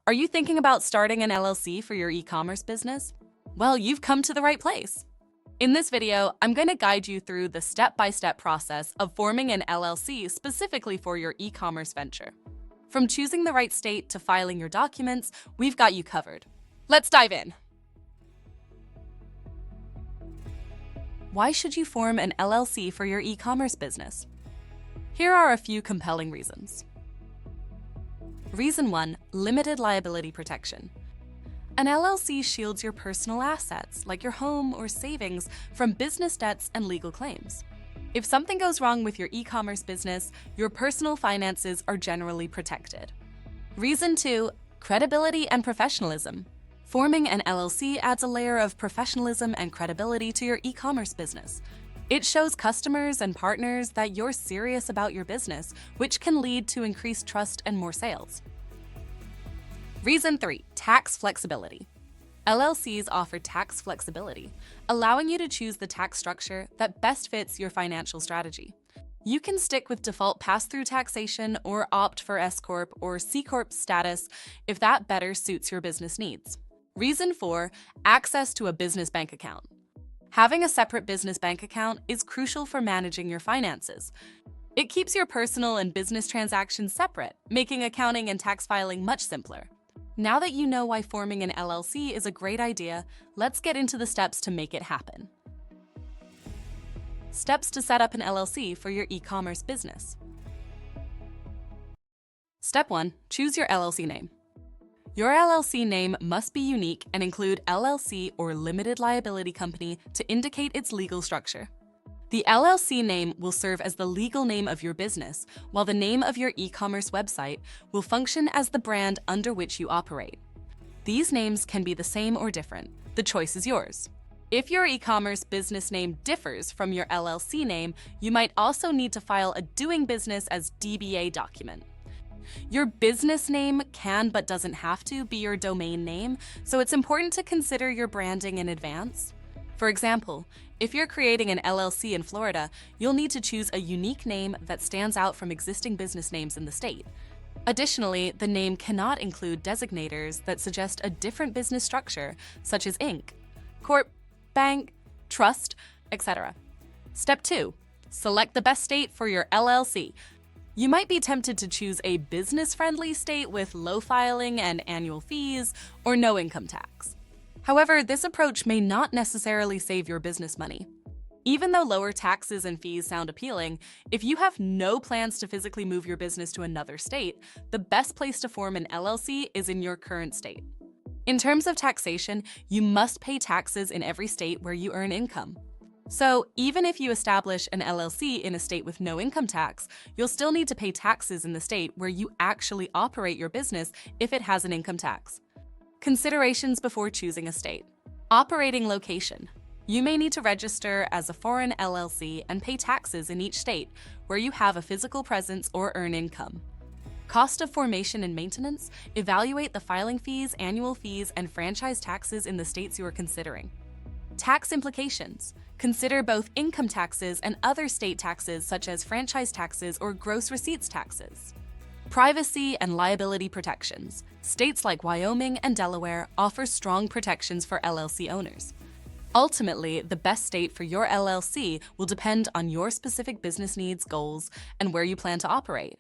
Are you thinking about starting an LLC for your e-commerce business? Well, you've come to the right place. In this video, I'm going to guide you through the step-by-step process of forming an LLC specifically for your e-commerce venture. From choosing the right state to filing your documents, we've got you covered. Let's dive in. Why should you form an LLC for your e-commerce business? Here are a few compelling reasons. Reason 1, limited liability protection. An LLC shields your personal assets, like your home or savings, from business debts and legal claims. If something goes wrong with your e-commerce business, your personal finances are generally protected. Reason 2, credibility and professionalism. Forming an LLC adds a layer of professionalism and credibility to your e-commerce business. It shows customers and partners that you're serious about your business, which can lead to increased trust and more sales. Reason 3, tax flexibility. LLCs offer tax flexibility, allowing you to choose the tax structure that best fits your financial strategy. You can stick with default pass-through taxation or opt for S-Corp or C-Corp status if that better suits your business needs. Reason 4, access to a business bank account. Having a separate business bank account is crucial for managing your finances. It keeps your personal and business transactions separate, making accounting and tax filing much simpler. Now that you know why forming an LLC is a great idea, let's get into the steps to make it happen. Steps to set up an LLC for your e-commerce business. Step 1, choose your LLC name. Your LLC name must be unique and include LLC or limited liability company to indicate its legal structure. The LLC name will serve as the legal name of your business, while the name of your e-commerce website will function as the brand under which you operate. These names can be the same or different. The choice is yours. If your e-commerce business name differs from your LLC name, you might also need to file a doing business as DBA document. Your business name can but doesn't have to be your domain name, so it's important to consider your branding in advance. For example, if you're creating an LLC in Florida, you'll need to choose a unique name that stands out from existing business names in the state. Additionally, the name cannot include designators that suggest a different business structure, such as Inc., Corp., Bank, Trust, etc. Step 2, select the best state for your LLC. You might be tempted to choose a business-friendly state with low filing and annual fees or no income tax. However, this approach may not necessarily save your business money. Even though lower taxes and fees sound appealing, if you have no plans to physically move your business to another state, the best place to form an LLC is in your current state. In terms of taxation, you must pay taxes in every state where you earn income. So, even if you establish an LLC in a state with no income tax, you'll still need to pay taxes in the state where you actually operate your business if it has an income tax. Considerations before choosing a state. Operating location. You may need to register as a foreign LLC and pay taxes in each state where you have a physical presence or earn income. Cost of formation and maintenance. Evaluate the filing fees, annual fees, and franchise taxes in the states you are considering. Tax implications. Consider both income taxes and other state taxes such as franchise taxes or gross receipts taxes. Privacy and liability protections. States like Wyoming and Delaware offer strong protections for LLC owners. Ultimately, the best state for your LLC will depend on your specific business needs, goals, and where you plan to operate.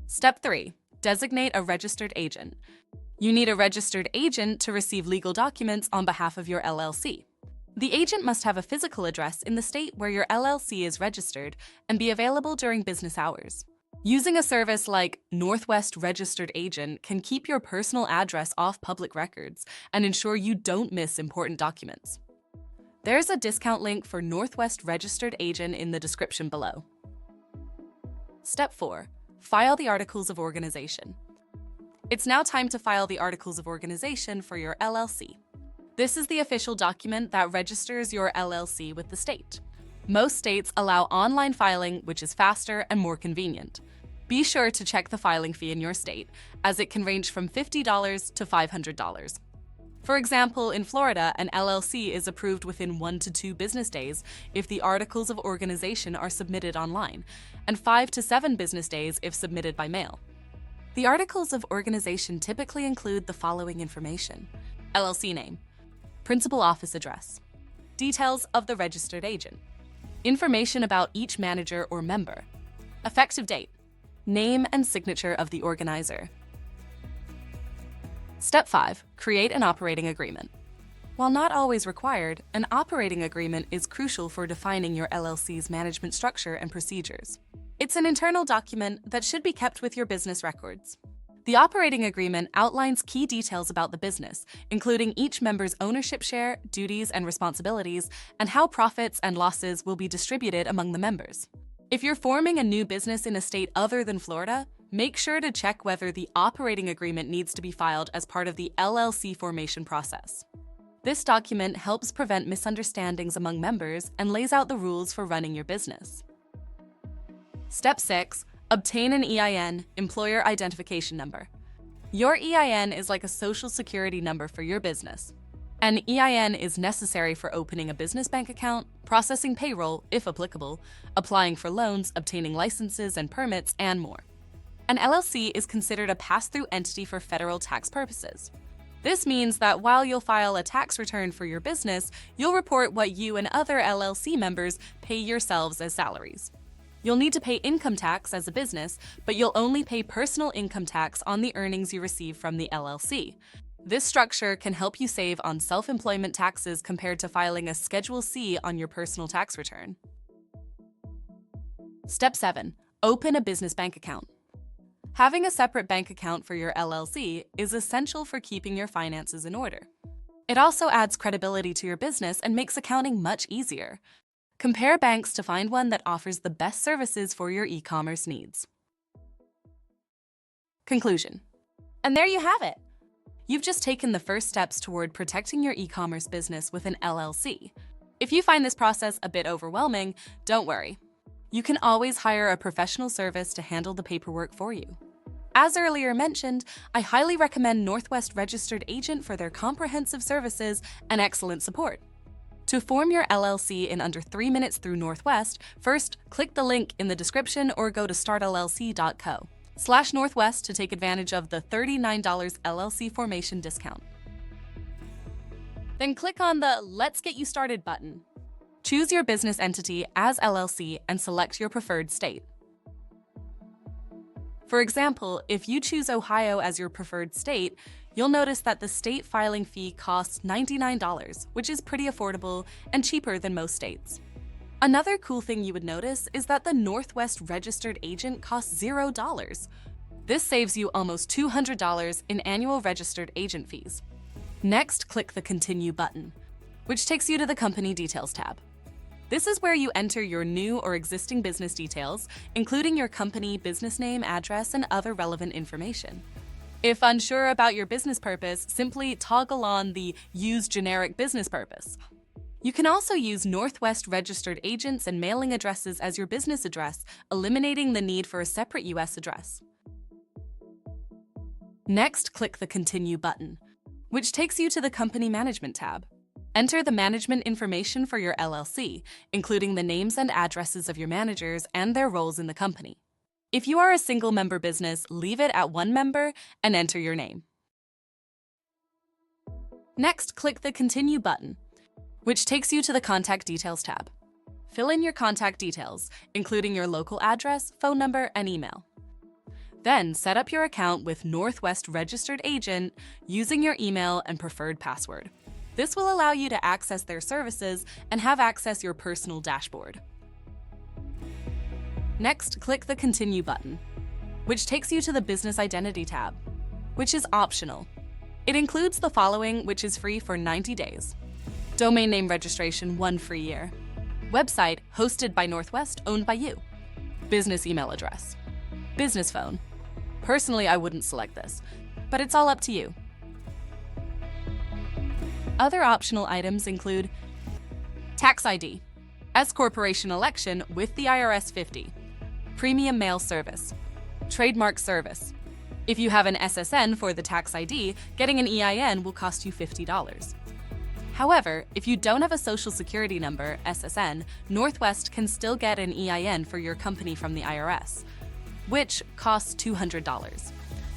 Step 3, designate a registered agent. You need a registered agent to receive legal documents on behalf of your LLC. The agent must have a physical address in the state where your LLC is registered and be available during business hours. Using a service like Northwest Registered Agent can keep your personal address off public records and ensure you don't miss important documents. There's a discount link for Northwest Registered Agent in the description below. Step 4, file the Articles of Organization. It's now time to file the Articles of Organization for your LLC. This is the official document that registers your LLC with the state. Most states allow online filing, which is faster and more convenient. Be sure to check the filing fee in your state, as it can range from $50 to $500. For example, in Florida, an LLC is approved within 1 to 2 business days if the Articles of Organization are submitted online, and 5 to 7 business days if submitted by mail. The articles of organization typically include the following information: LLC name, principal office address, details of the registered agent, information about each manager or member, effective date, name and signature of the organizer. Step 5. Create an operating agreement. While not always required, an operating agreement is crucial for defining your LLC's management structure and procedures. It's an internal document that should be kept with your business records. The operating agreement outlines key details about the business, including each member's ownership share, duties and responsibilities, and how profits and losses will be distributed among the members. If you're forming a new business in a state other than Florida, make sure to check whether the operating agreement needs to be filed as part of the LLC formation process. This document helps prevent misunderstandings among members and lays out the rules for running your business. Step 6. Obtain an EIN, Employer Identification Number. Your EIN is like a social security number for your business. An EIN is necessary for opening a business bank account, processing payroll, if applicable, applying for loans, obtaining licenses and permits, and more. An LLC is considered a pass-through entity for federal tax purposes. This means that while you'll file a tax return for your business, you'll report what you and other LLC members pay yourselves as salaries. You'll need to pay income tax as a business, but you'll only pay personal income tax on the earnings you receive from the LLC. This structure can help you save on self-employment taxes compared to filing a Schedule C on your personal tax return. Step 7. Open a business bank account. Having a separate bank account for your LLC is essential for keeping your finances in order. It also adds credibility to your business and makes accounting much easier. Compare banks to find one that offers the best services for your e-commerce needs. Conclusion. And there you have it. You've just taken the first steps toward protecting your e-commerce business with an LLC. If you find this process a bit overwhelming, don't worry. You can always hire a professional service to handle the paperwork for you. As earlier mentioned, I highly recommend Northwest Registered Agent for their comprehensive services and excellent support. To form your LLC in under 3 minutes through Northwest, first click the link in the description or go to startllc.co/Northwest to take advantage of the $39 LLC formation discount. Then click on the Let's Get You Started button. Choose your business entity as LLC and select your preferred state. For example, if you choose Ohio as your preferred state, you'll notice that the state filing fee costs $99, which is pretty affordable and cheaper than most states. Another cool thing you would notice is that the Northwest Registered Agent costs $0. This saves you almost $200 in annual registered agent fees. Next, click the Continue button, which takes you to the Company Details tab. This is where you enter your new or existing business details, including your company, business name, address, and other relevant information. If unsure about your business purpose, simply toggle on the Use Generic Business Purpose. You can also use Northwest Registered Agents and mailing addresses as your business address, eliminating the need for a separate U.S. address. Next, click the Continue button, which takes you to the Company Management tab. Enter the management information for your LLC, including the names and addresses of your managers and their roles in the company. If you are a single-member business, leave it at 1 member and enter your name. Next, click the Continue button, which takes you to the Contact Details tab. Fill in your contact details, including your local address, phone number, and email. Then, set up your account with Northwest Registered Agent using your email and preferred password. This will allow you to access their services and have access your personal dashboard. Next, click the Continue button, which takes you to the Business Identity tab, which is optional. It includes the following, which is free for 90 days. Domain name registration, 1 free year. Website, hosted by Northwest, owned by you. Business email address. Business phone. Personally, I wouldn't select this, but it's all up to you. Other optional items include Tax ID, S-Corporation election with the IRS 50, Premium Mail Service, Trademark Service. If you have an SSN for the tax ID, getting an EIN will cost you $50. However, if you don't have a Social Security number, SSN, Northwest can still get an EIN for your company from the IRS, which costs $200.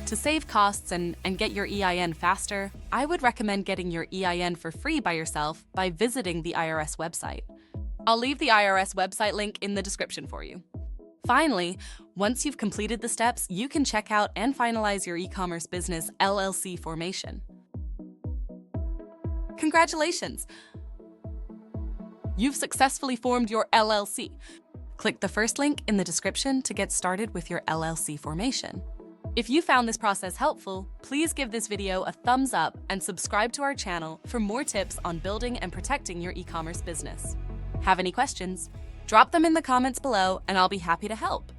To save costs and get your EIN faster, I would recommend getting your EIN for free by yourself by visiting the IRS website. I'll leave the IRS website link in the description for you. Finally, once you've completed the steps, you can check out and finalize your e-commerce business LLC formation. Congratulations! You've successfully formed your LLC. Click the first link in the description to get started with your LLC formation. If you found this process helpful, please give this video a thumbs up and subscribe to our channel for more tips on building and protecting your e-commerce business. Have any questions? Drop them in the comments below and I'll be happy to help.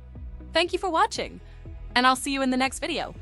Thank you for watching, and I'll see you in the next video.